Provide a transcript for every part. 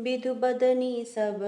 विधु बदनी सब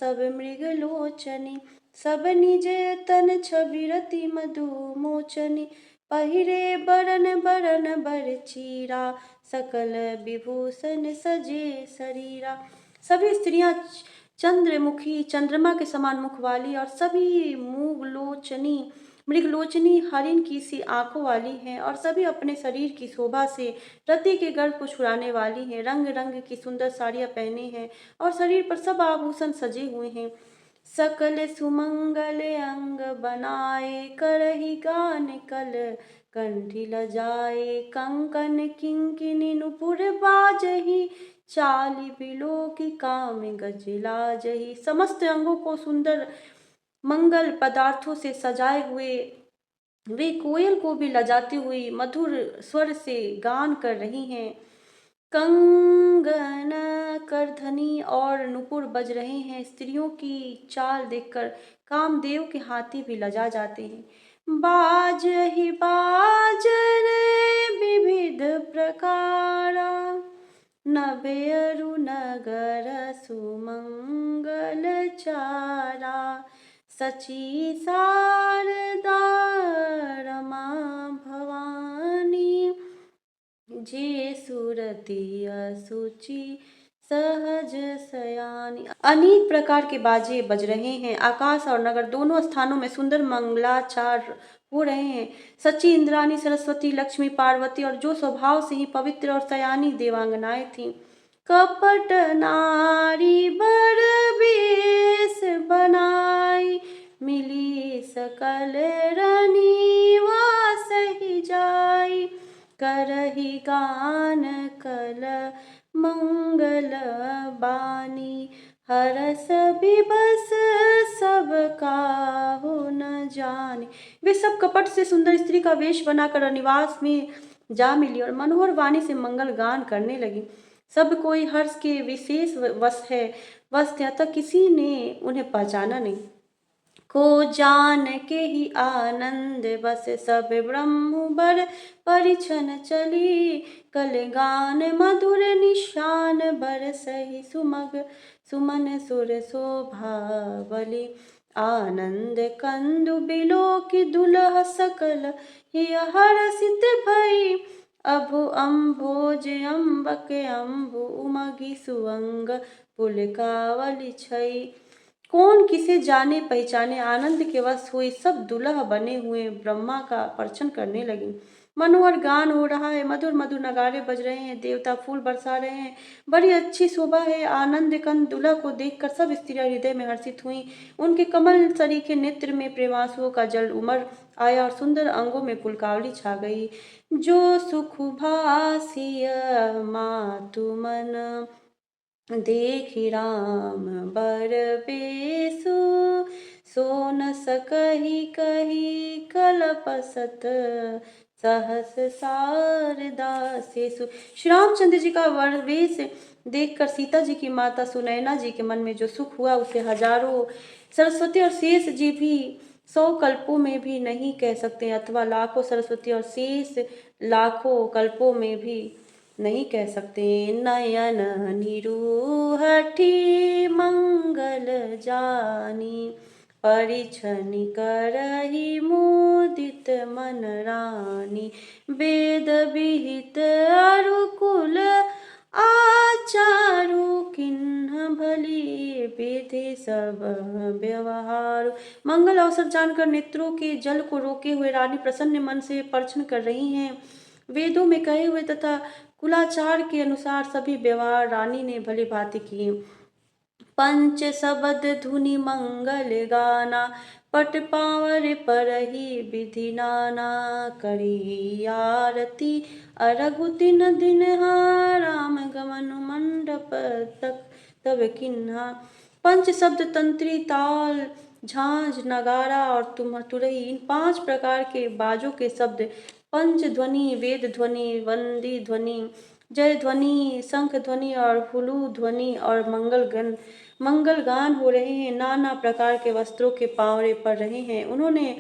सब मृग लोचनी, सब निज तन छवि रति मधु मोचनी, पहिरे बरन बरन बर चीरा, सकल विभूषण सजे शरीरा। सभी स्त्रियां चंद्रमुखी चंद्रमा के समान मुख वाली और सभी मूगलोचनी मृगलोचनी हरिण की सी आंखों वाली हैं और सभी अपने शरीर की शोभा से रति के गर्व को छुड़ाने वाली हैं। रंग रंग की सुंदर साड़ियां पहने हैं और शरीर पर सब आभूषण सजे हुए हैं। सकल सुमंगल अंग बनाए, करहि गान कल कंठी लजाए, कंकन किंकिनी नुपुर बाजहि, चाली बिलोकी काम गज लाजहि। समस्त अंगों को सुंदर मंगल पदार्थों से सजाए हुए वे कोयल को भी लजाती हुई मधुर स्वर से गान कर रही हैं। कंगन करधनी और नुपुर बज रहे हैं। स्त्रियों की चाल देखकर कामदेव के हाथी भी लजा जाते हैं। बाजहि बाजन विविध प्रकारा, नभे अरु नगर सुमंगल चारा, सची शारदा रमा भवानी, जे सुरति असुचि सहज सयानी। अनेक प्रकार के बाजे बज रहे हैं। आकाश और नगर दोनों स्थानों में सुंदर मंगलाचार हो रहे हैं। सच्ची इंद्राणी सरस्वती लक्ष्मी पार्वती और जो स्वभाव से ही पवित्र और सयानी देवांगनाएं थीं, कपट नारी बर वेश बनाई, मिली सकल रनिवास ही जाई, करहि गान कल मंगल बानी, हरस विबस सब काहू न जाने। वे सब कपट से सुंदर स्त्री का वेश बनाकर निवास में जा मिली और मनोहर वाणी से मंगल गान करने लगी। सब कोई हर्ष के विशेष वश थे, अतः किसी ने उन्हें पहचाना नहीं। को जान के ही आनंद बस सब ब्रह्म बर परिछन चली, कल गान मधुर निशान बर सही सुमग सुमन सुर शोभा बली, आनंद कंदु बिलो की दुलह सकल ही हरसित भई, अभु अम्भोज अम्बक अम्बु उमगी सुअंग पुलकावली छई। कौन किसे जाने पहचाने, आनंद के वश हुई सब दुल्हा बने हुए ब्रह्मा का पर्चन करने लगी। मनोहर गान हो रहा है, मधुर मधुर नगारे बज रहे हैं, देवता फूल बरसा रहे हैं, बड़ी अच्छी शोभा है। आनंद कंद दुल्हा को देखकर सब स्त्रियां हृदय में हर्षित हुईं। उनके कमल सरीखे नेत्र में प्रेमांसुओं का जल उमड़ आया और सुंदर अंगों में पुलकावली छा गई। जो सुख भासिय मातु मन, देखि राम बर बेसु, सो न सकहि कही कलपसत, सहस शारदा सेसु। श्री रामचंद्र जी का वर वेश देखकर सीता जी की माता सुनैना जी के मन में जो सुख हुआ उसे हजारों सरस्वती और शेष जी भी 100 कल्पों में भी नहीं कह सकते, अथवा लाखों सरस्वती और शेष लाखों कल्पों में भी नहीं कह सकते। नयन निरूहठी मंगल जानी, परिछनि करहि मुदित मन रानी, वेद विहित अरुकुल आचारु, किन्ह भली विधि सब व्यवहार। मंगल अवसर जानकर नेत्रों के जल को रोके हुए रानी प्रसन्न मन से पर्चन कर रही हैं। वेदों में कहे हुए तथा कुलाचार के अनुसार सभी व्यवहार रानी ने भली भांति किए। पंच शबद धुनि मंगल गाना, पट पावर परहि विधि नाना, करी आरती अरघु दिन दिन, राम गमन मंडप तक तब किन्हा। पंच शब्द तंत्री ताल झांझ नगारा और तुरही, इन 5 प्रकार के बाजों के शब्द पंच ध्वनि, वेद ध्वनि, वंदी ध्वनि, जय ध्वनि, शंख ध्वनि और हुलू ध्वनि और मंगल गान हो रहे हैं। नाना प्रकार के वस्त्रों के पावरे पड़ रहे हैं। उन्होंने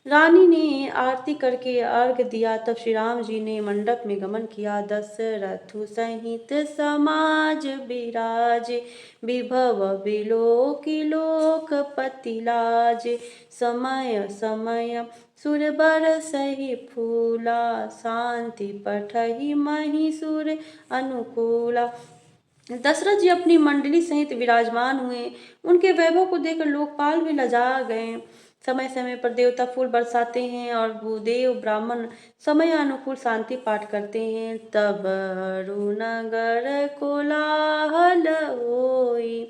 रानी ने आरती करके अर्घ दिया। तब श्री राम जी ने मंडप में गमन किया। दशरथु सहित समाज बिराजे, विभव बिलोकी लोकपति लाजे। समय समय सुर बरसहि फूला, शांति पठहि महिषुर अनुकूला। दशरथ जी अपनी मंडली सहित विराजमान हुए। उनके वैभव को देखकर लोकपाल भी लजा गए। समय समय पर देवता फूल बरसाते हैं और भूदेव ब्राह्मण समय अनुकूल शांति पाठ करते हैं। तब नगर कोलाहल होई,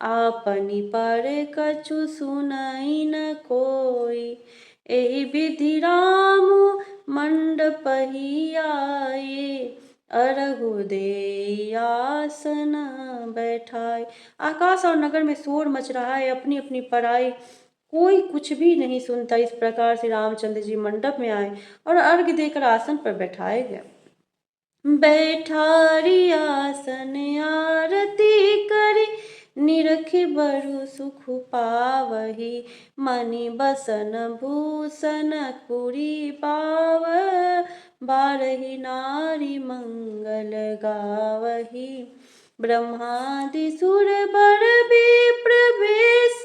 आपनी पर कछु सुनई न कोई। एहि विधि राम मंडपहि आए, अरघु देई आसन बैठाए। आकाश और नगर में शोर मच रहा है, अपनी अपनी पराई, कोई कुछ भी नहीं सुनता। इस प्रकार से रामचंद्र जी मंडप में आए और अर्घ्य देकर आसन पर बैठाए गए। बैठारी आसन आरती करी, निरखि बरु सुख पावही। मणि बसन भूषण पुरी पाव, बारही नारी मंगल गावही। ब्रह्मादि सुर बर विप्र बेश,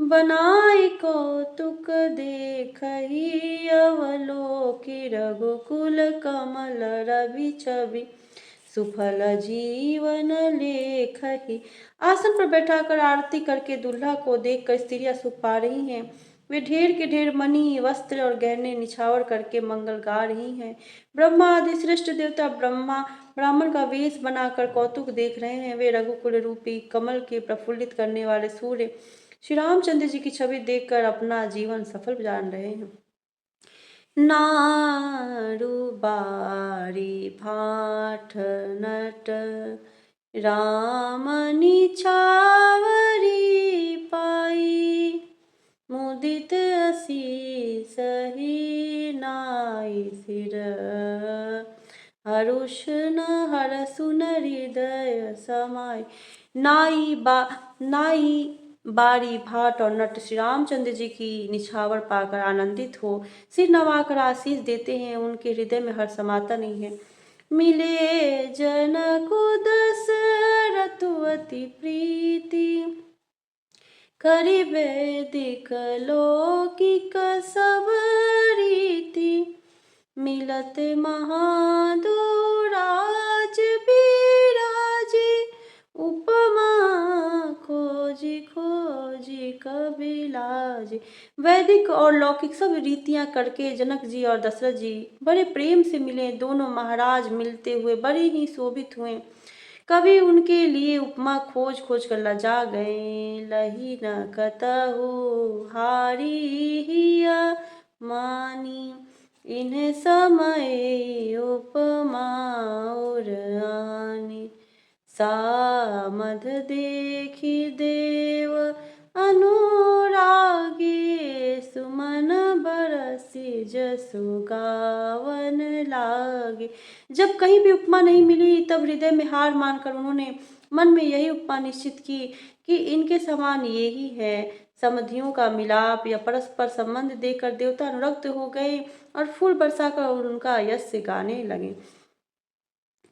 बनाई कौतुक देखहि। अवलोकि रघुकुल कमल रवि छवि, सुफल जीवन लेखहि। आसन पर बैठाकर आरती करके दूल्हा को देखकर स्त्रियां सुख पा रही हैं। वे ढेर के ढेर मणि वस्त्र और गहने निछावर करके मंगल गा रही हैं। ब्रह्मा आदि श्रेष्ठ देवता ब्राह्मण का वेश बनाकर कौतुक देख रहे हैं। वे रघुकुल रूपी कमल के प्रफुल्लित करने वाले सूर्य श्री रामचंद्र जी की छवि देखकर अपना जीवन सफल जान रहे हैं। नारु बारी भाट नट, राम निछावरी पाई। मुदित असीस ही नाई सिर, हरुष न हरसु न हृदय समाई। नाई बारी भाट और नट श्री रामचंद्र जी की निछावर पाकर आनंदित हो सिर नवाकर आशीष देते हैं। उनके हृदय में हर्ष समाता नहीं है। मिले जनकु दशरथु अति प्रीति, करि वैदिक लौकिक सब रीति। मिलत महादुराज बिराजे, उपमा खोजी खोजी कबिलाजे। वैदिक और लौकिक सब रीतियां करके जनक जी और दशरथ जी बड़े प्रेम से मिले। दोनों महाराज मिलते हुए बड़े ही शोभित हुए। कवि उनके लिए उपमा खोज खोज कर लजा गए। लही न कतहु हारी हिया मानी, इन्हें समय उपमा और आनी। सामध देखी देव अनुरागे, सुमन बरसी जसु गावन लागे। जब कहीं भी उपमा नहीं मिली तब हृदय में हार मानकर उन्होंने मन में यही उपमा निश्चित की कि इनके समान यही है। समधियों का मिलाप या परस्पर संबंध देखकर देवता अनुरक्त हो गए और फूल बरसाकर उनका यश गाने लगे।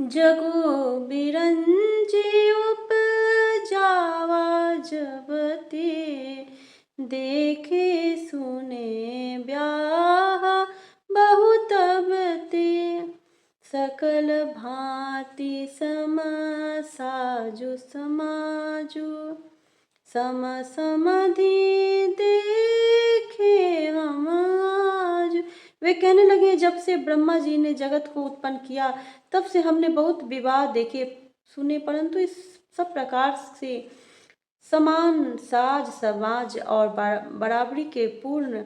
जगो बिरंची उपजावा जब ते, देखे सुने ब्याह बहुत ते। सकल भांति सम साजु समाजु, सम समधि देखे हम आज। वे कहने लगे, जब से ब्रह्मा जी ने जगत को उत्पन्न किया तब से हमने बहुत विवाह देखे सुने, परंतु इस सब प्रकार से समान साज समाज और बराबरी के पूर्ण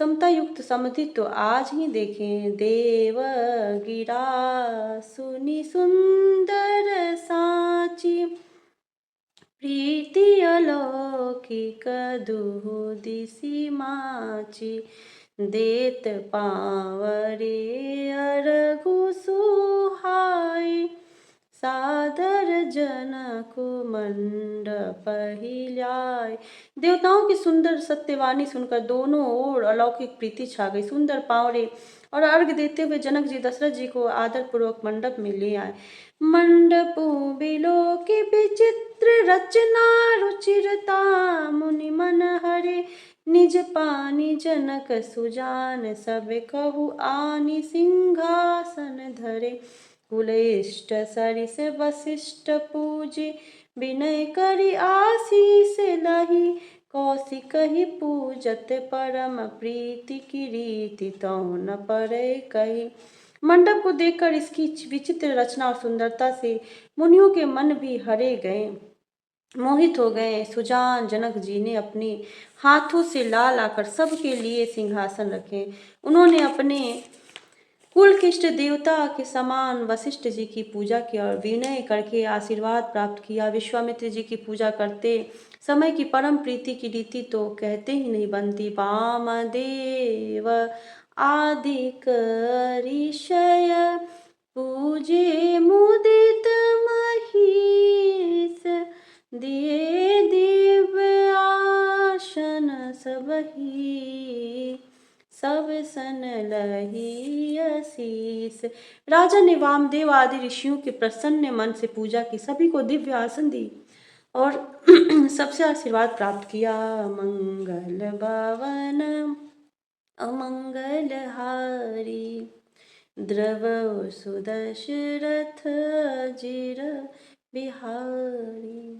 समता युक्त समधि तो आज ही देखें। देव गिरा सुनी सुंदर साची, प्रीति अलौकिक दुहु दिशि माची। देत पावरे अरघु सुहाई, सादर जनक मंडप हिलाए। देवताओं की सुंदर सत्यवाणी सुनकर दोनों ओर अलौकिक प्रीति छा गई। सुंदर पावरे और अर्घ देते हुए जनक जी दशरथ जी को आदर पूर्वक मंडप में ले आए। मंडपों बिलो की विचित्र रचना रुचिरता मुनि मन हरे निज पानी जनक सुजान सब कहु आनि सिंहासन धरे। कुलेष्ट सरिस वसिष्ठ पूजे विनय करि आशीष लही कौशिक ही पूजत परम प्रीति की रीति तौ न परे कही। मंडप को देखकर इसकी विचित्र रचना और सुंदरता से मुनियों के मन भी हरे गए, मोहित हो गए। सुजान जनक जी ने अपने हाथों से ला लाकर सबके लिए सिंहासन रखे। उन्होंने अपने कुल के इष्ट देवता के समान वशिष्ठ जी की पूजा की और विनय करके आशीर्वाद प्राप्त किया। विश्वामित्र जी की पूजा करते समय की परम प्रीति की रीति तो कहते ही नहीं बनती। वामदेव आदिक ऋषय पूजे मुदित महीस दिए दिव्य आसन सबही सब सन लही आशीष। राजा ने वामदेव आदि ऋषियों के प्रसन्न मन से पूजा की, सभी को दिव्य आसन दी और सबसे आशीर्वाद प्राप्त किया। मंगल भवन अमंगल हारी द्रव सुदशरथ जिर बिहारी।